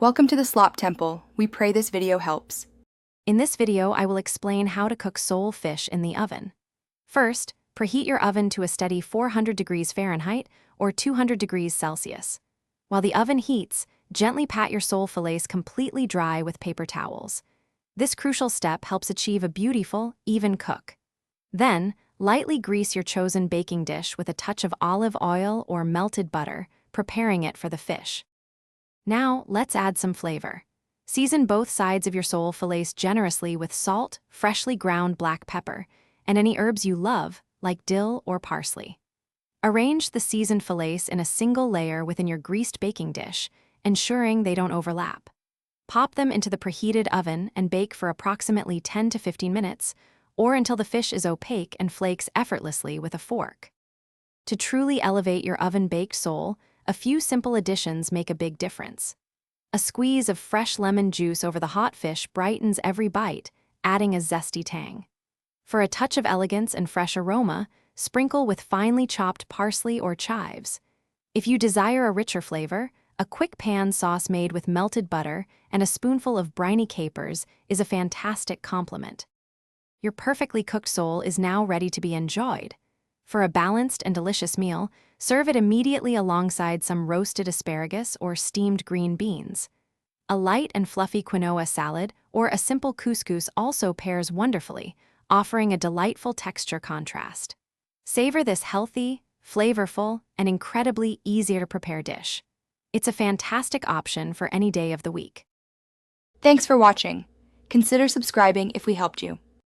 Welcome to the Slop Temple. We pray this video helps. In this video, I will explain how to cook sole fish in the oven. First, preheat your oven to a steady 400 degrees Fahrenheit or 200 degrees Celsius. While the oven heats, gently pat your sole fillets completely dry with paper towels. This crucial step helps achieve a beautiful, even cook. Then, lightly grease your chosen baking dish with a touch of olive oil or melted butter, preparing it for the fish. Now, let's add some flavor. Season both sides of your sole fillets generously with salt, freshly ground black pepper, and any herbs you love, like dill or parsley. Arrange the seasoned fillets in a single layer within your greased baking dish, ensuring they don't overlap. Pop them into the preheated oven and bake for approximately 10 to 15 minutes, or until the fish is opaque and flakes effortlessly with a fork. To truly elevate your oven-baked sole, a few simple additions make a big difference. A squeeze of fresh lemon juice over the hot fish brightens every bite, adding a zesty tang. For a touch of elegance and fresh aroma, sprinkle with finely chopped parsley or chives. If you desire a richer flavor, a quick pan sauce made with melted butter and a spoonful of briny capers is a fantastic complement. Your perfectly cooked sole is now ready to be enjoyed. For a balanced and delicious meal, serve it immediately alongside some roasted asparagus or steamed green beans. A light and fluffy quinoa salad or a simple couscous also pairs wonderfully, offering a delightful texture contrast. Savor this healthy, flavorful, and incredibly easy-to-prepare dish. It's a fantastic option for any day of the week. Thanks for watching. Consider subscribing if we helped you.